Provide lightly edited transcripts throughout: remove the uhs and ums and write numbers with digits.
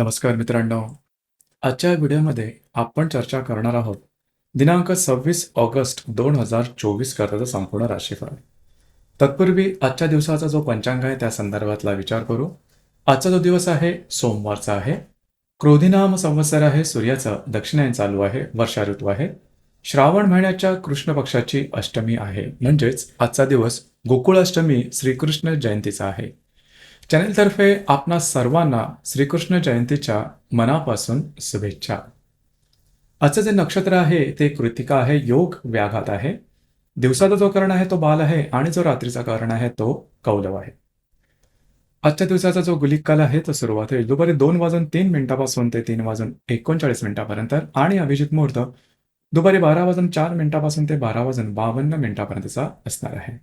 नमस्कार मित्रांनो. आजच्या व्हिडिओमध्ये आपण चर्चा करणार आहोत दिनांक 26 ऑगस्ट 2024 करताचा संपूर्ण राशीफळ. तत्पूर्वी आजच्या दिवसाचा जो पंचांग आहे त्या संदर्भातला विचार करू. आजचा जो दिवस आहे सोमवारचा आहे. क्रोधिनाम संवत्सर आहे. सूर्याचं दक्षिणायन चालू आहे. वर्षा ऋतू आहे. श्रावण महिन्याच्या कृष्ण पक्षाची अष्टमी आहे. म्हणजेच आजचा दिवस गोकुळाष्टमी श्रीकृष्ण जयंतीचा आहे. चॅनेलतर्फे आपणा सर्वांना श्रीकृष्ण जयंतीच्या मनापासून शुभेच्छा. आजचं जे नक्षत्र आहे ते कृतिका आहे. योग व्याघात आहे. दिवसाचा जो कर्ण आहे तो बाल आहे आणि जो रात्रीचा कर्ण आहे तो कौलव आहे. आजच्या दिवसाचा जो गुलिक काल आहे तो सुरुवात होईल दुपारी 2:03 ते 3:39 आणि अभिजित मुहूर्त दुपारी 12:04 ते 12:52 असणार आहे.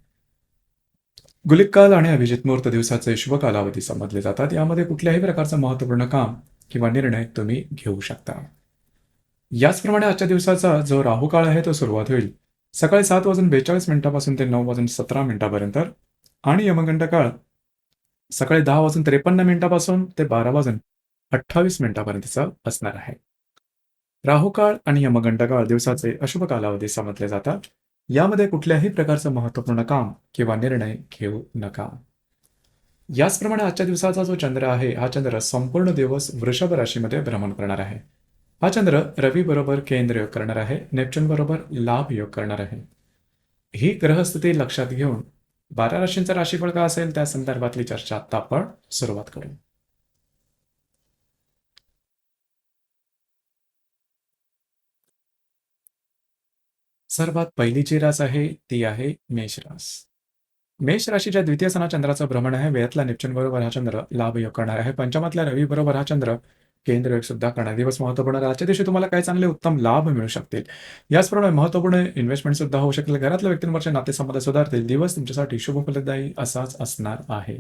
गुलिक काल आणि अभिजित मुहूर्त दिवसाचे शुभ कालावधी समजले जातात. यामध्ये कुठल्याही प्रकारचं महत्त्वपूर्ण काम किंवा निर्णय तुम्ही घेऊ शकता. याचप्रमाणे आजच्या दिवसाचा जो राहू काळ आहे तो सुरुवात होईल सकाळी 7:42 ते 9:17 आणि यमगंड काळ सकाळी 10:53 ते 12:28 असणार आहे. राहू काळ आणि यमगंड काळ दिवसाचे अशुभ कालावधी समजले जातात. यामध्ये कुठल्याही प्रकारचं महत्त्वपूर्ण काम किंवा निर्णय घेऊ नका. याचप्रमाणे आजच्या दिवसाचा जो चंद्र आहे हा चंद्र संपूर्ण दिवस वृषभ राशीमध्ये भ्रमण करणार आहे. हा चंद्र रवी बरोबर केंद्र योग करणार आहे. नेपच्यून बरोबर लाभ योग करणार आहे. ही ग्रहस्थिती लक्षात घेऊन 12 राशींचा राशीफळ का असेल त्या संदर्भातली चर्चा आता आपण सुरुवात करू. सर्वात पहिली जी रास आहे ती आहे मेष रास. मेष राशीच्या द्वितीय सणा चंद्राचं भ्रमण आहे. वेळातला नेपच्यून बरोबर हा चंद्र लाभ योग करणार आहे. पंचमातल्या रवी बरोबर हा चंद्र केंद्र योग सुद्धा करणार. दिवस महत्वपूर्ण. आजच्या दिवशी तुम्हाला काही चांगले उत्तम लाभ मिळू शकतील. याचप्रमाणे महत्वपूर्ण इन्व्हेस्टमेंट सुद्धा होऊ शकेल. घरातल्या व्यक्तींवरचे नातेसंबंध सुधारतील. दिवस तुमच्यासाठी शुभ फलदायी असाच असणार आहे.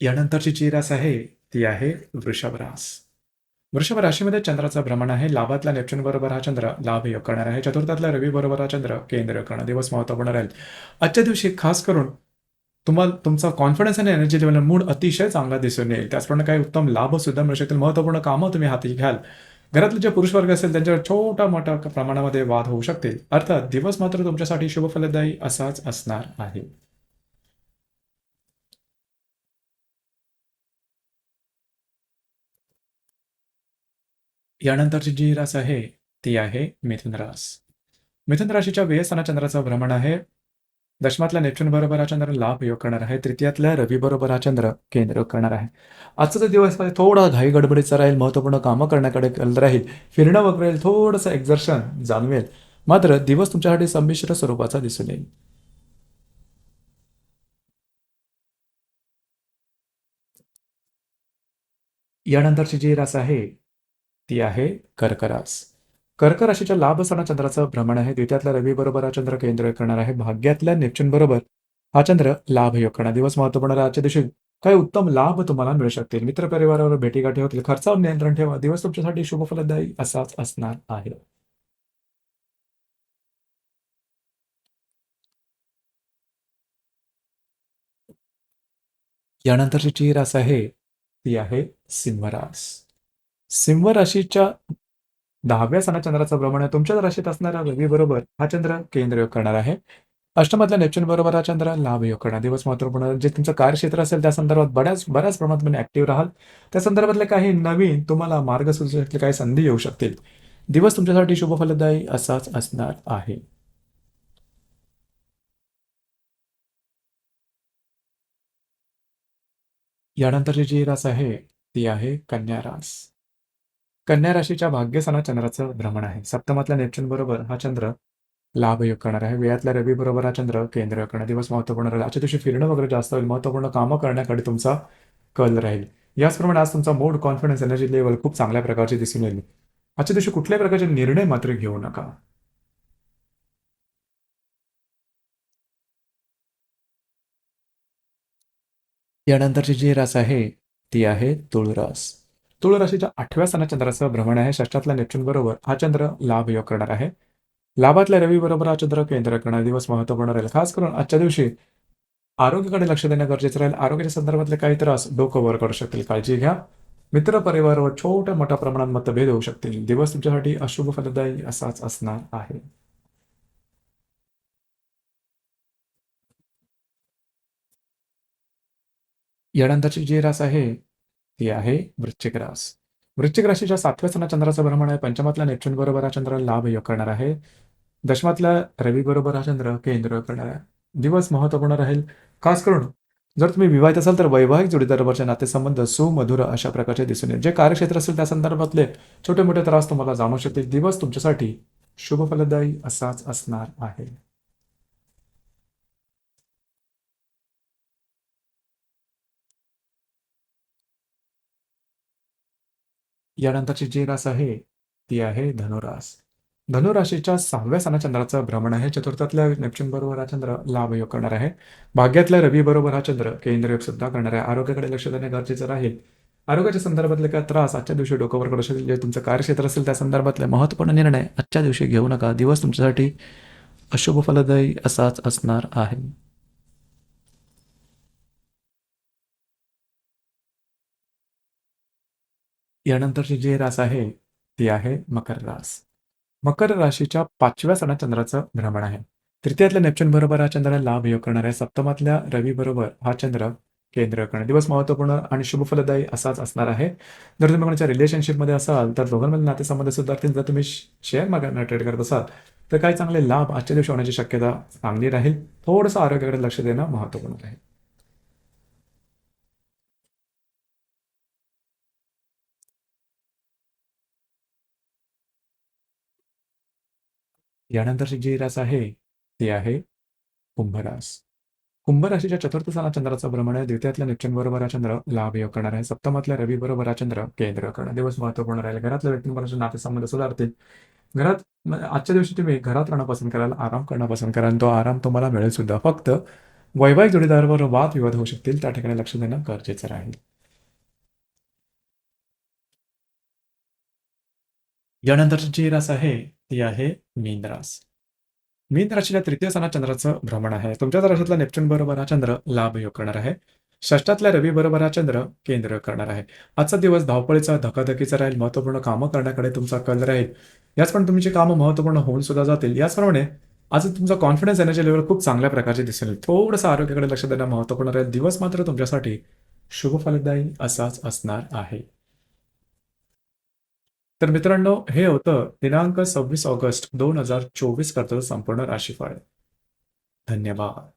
यानंतरची जी रास आहे ती आहे वृषभ रास. वृषभ राशीमध्ये चंद्राचं भ्रमण आहे. लाभातला नेपच्यून बरोबर हा चंद्र लाभ योग करणार आहे. चतुर्थातला रवी बरोबर हा चंद्र केंद्र योग करणार. दिवस महत्वपूर्ण राहील. आजच्या दिवशी खास करून तुम्हाला तुमचा कॉन्फिडन्स आणि एनर्जी लेवल मूड अतिशय चांगला दिसून येईल. त्याचप्रमाणे काही उत्तम लाभ सुद्धा मिळू शकतील. महत्वपूर्ण कामं तुम्ही हाती घ्याल. घरातले जे पुरुष वर्ग असेल त्यांच्यावर छोटा मोठ्या प्रमाणामध्ये वाद होऊ शकतील. अर्थात दिवस मात्र तुमच्यासाठी शुभ फलदायी असाच असणार आहे. यानंतरची जी रास आहे ती आहे मिथुन रास. मिथुन राशीच्या व्ययस्थाना चंद्राचं भ्रमण आहे. दशमातल्या नेपच्यून बरोबर हा चंद्र लाभ योग करणार आहे. तृतीयातल्या रवी बरोबर हा चंद्र केंद्र योग करणार आहे. आजचा जो दिवस आहे थोडा घाई गडबडीचा राहील. महत्त्वपूर्ण कामं करण्याकडे कल राहील. फिरणं वगैरे राहील. थोडंसं एक्झर्शन जाणवेल. मात्र दिवस तुमच्यासाठी संमिश्र स्वरूपाचा दिसून येईल. यानंतरची जी रास आहे ती आहे कर्क रास. कर्क राशीच्या लाभ सणा चंद्राचं भ्रमण आहे. द्वितीयातल्या रवी बरोबर हा चंद्र केंद्र योग करणार आहे. भाग्यातल्या नेपच्यून बरोबर हा चंद्र लाभ योग करणार. दिवस महत्वपूर्ण. आजच्या दिवशी काही उत्तम लाभ तुम्हाला मिळू शकतील. मित्रपरिवारावर भेटीगाठी होतील. खर्चावर नियंत्रण ठेवा. दिवस तुमच्यासाठी शुभ फलदायी असाच असणार आहे. यानंतरची जी रास आहे ती आहे सिंह रास. सिंह राशीच्या 10व्या सणा चंद्राचं भ्रमण आहे. तुमच्याच राशीत असणारा रवी बरोबर हा चंद्र केंद्र योग करणार आहे. अष्टमातल्या नेपच्यून बरोबर हा चंद्र लाभ योग करणार. दिवस महत्वपूर्ण. जे तुमचं कार्यक्षेत्र असेल त्या संदर्भात बऱ्याच प्रमाणात तुम्ही ऍक्टिव्ह राहाल. त्या संदर्भातले काही नवीन तुम्हाला मार्ग सुचू शकतील. काही संधी येऊ शकतील. दिवस तुमच्यासाठी शुभ फलदायी असाच असणार आहे. यानंतरची जी रास आहे ती आहे कन्या रास. कन्या राशीच्या भाग्यसना चंद्राचं भ्रमण आहे. सप्तमातल्या नेपच्यून बरोबर हा चंद्र लाभ योग करणार आहे. वेळातल्या रवी बरोबर हा चंद्र केंद्र योग करणार. दिवस महत्वपूर्ण राहील. आजच्या दिवशी फिरणं वगैरे जास्त होईल. महत्वपूर्ण कामं करण्याकडे तुमचा कल राहील. याचप्रमाणे आज तुमचा मूड, कॉन्फिडन्स, एनर्जी लेवल खूप चांगल्या प्रकारचे दिसून येईल. आजच्या दिवशी कुठल्याही प्रकारचे निर्णय मात्र घेऊ नका. यानंतरची जी रास आहे ती आहे तुळ रास. तुळ राशीच्या 8व्या सणा चंद्राचं भ्रमण आहे. षष्ठातल्या नेपच्यून बरोबर हा चंद्र लाभ योग करणार आहे. लाभातल्या रवी बरोबर हा चंद्र केंद्र करणारा दिवस महत्वपूर्ण राहील. खास करून आजच्या दिवशी आरोग्याकडे लक्ष देणं गरजेचं राहील. आरोग्याच्या संदर्भातले काही त्रास डोकं वर करू शकतील. काळजी घ्या. मित्र परिवारावर छोट्या मोठ्या प्रमाणात मतभेद होऊ शकतील. दिवस तुमच्यासाठी अशुभ फलदायी असाच असणार आहे. यानंतरची जी रास आहे ती आहे वृश्चिक रास. वृश्चिक राशीच्या 7व्या स्थानात चंद्राचं भ्रमण आहे. पंचमातल्या नेपच्यून बरोबर हा चंद्र लाभ योग करणार आहे. दशमातल्या रवी बरोबर हा चंद्र केंद्र करणार आहे. दिवस महत्वपूर्ण राहील. खास करून जर तुम्ही विवाहित असाल तर वैवाहिक जोडीदाराबरोबरचे नातेसंबंध सुमधुर अशा प्रकारचे दिसून येईल. जे कार्यक्षेत्र असेल त्या संदर्भातले छोटे मोठे त्रास तुम्हाला जाणवू शकतील. दिवस तुमच्यासाठी शुभ फलदायी असाच असणार आहे. यानंतरची जी रास आहे ती आहे धनुरास. धनुराशीच्या 6व्या स्थानात चंद्राचं भ्रमण आहे. चतुर्थातल्या नेपच्यून बरोबर हा चंद्र लाभ योग करणार आहे. भाग्यातल्या रवी बरोबर हा चंद्र केंद्र योग सुद्धा करणार आहे. आरोग्याकडे लक्ष देणे गरजेचं राहील. आरोग्याच्या संदर्भातले काय त्रास आजच्या दिवशी डोक्यावर करू शकतील. जे तुमचं कार्यक्षेत्र असेल त्या संदर्भातले महत्त्वपूर्ण निर्णय आजच्या दिवशी घेऊ नका. दिवस तुमच्यासाठी अशुभ फलदायी असाच असणार आहे. यानंतरची जी रास आहे ती आहे मकर रास. मकर राशीच्या 5व्या स्थानात चंद्राचं भ्रमण आहे. तृतीयातल्या नेपच्यून बरोबर हा चंद्र लाभ योग करणार आहे. सप्तमातल्या रवी बरोबर हा चंद्र केंद्र करणार. दिवस महत्त्वपूर्ण आणि शुभफलदायी असाच असणार आहे. जर तुम्ही कोणाच्या रिलेशनशिपमध्ये असाल तर दोघांमधील नातेसंबंध सुधारतील. जर तुम्ही शेअर मार्केटमध्ये ट्रेड करत असाल तर काही चांगले लाभ आजच्या दिवशी होण्याची शक्यता चांगली राहील. थोडंसं आरोग्याकडे लक्ष देणं महत्त्वपूर्ण राहील. यानंतरची जी रास आहे ती आहे कुंभरास. कुंभ राशीच्या चतुर्थ स्थानात चंद्राचं भ्रमण आहे. द्वितीयातल्या नेपच्यून बरोबर हा चंद्र लाभ योग करणार आहे. सप्तमातल्या रवी बरोबर हा चंद्र केंद्र करणार. दिवस महत्वपूर्ण राहील. घरातल्या व्यक्तींबरोबर नातेसंबंध सुधारतील. घरात आजच्या दिवशी तुम्ही घरात राहणं पसंत कराल, आराम करणं पसंत कराल. तो आराम तुम्हाला मिळेल सुद्धा. फक्त वैवाहिक जोडीदारावर वादविवाद होऊ शकतील. त्या ठिकाणी लक्ष देणं गरजेचं राहील. यानंतरची जी रास आहे ती आहे मीन रास. मीन राशीच्या तृतीय स्थानात चंद्राचं भ्रमण आहे. तुमच्याच राशीतला नेपच्यून बरोबर हा चंद्र लाभ योग करणार आहे. षष्ठातल्या रवी बरोबर हा चंद्र केंद्र करणार आहे. आजचा दिवस धावपळीचा धकाधकीचा राहील. महत्त्वपूर्ण कामं करण्याकडे तुमचा कल राहील. याचप्रमाणे तुमची कामं महत्त्वपूर्ण होऊन सुद्धा जातील. याचप्रमाणे आज तुमचा कॉन्फिडन्स एनर्जी लेवल खूप चांगल्या प्रकारचे दिसेल. थोडंसं आरोग्याकडे लक्ष देणं महत्त्वपूर्ण राहील. दिवस मात्र तुमच्यासाठी शुभ फलदायी असाच असणार आहे. तर मित्रांनो, हे होतं दिनांक 26 ऑगस्ट 2024 करता संपूर्ण राशीफळ. धन्यवाद.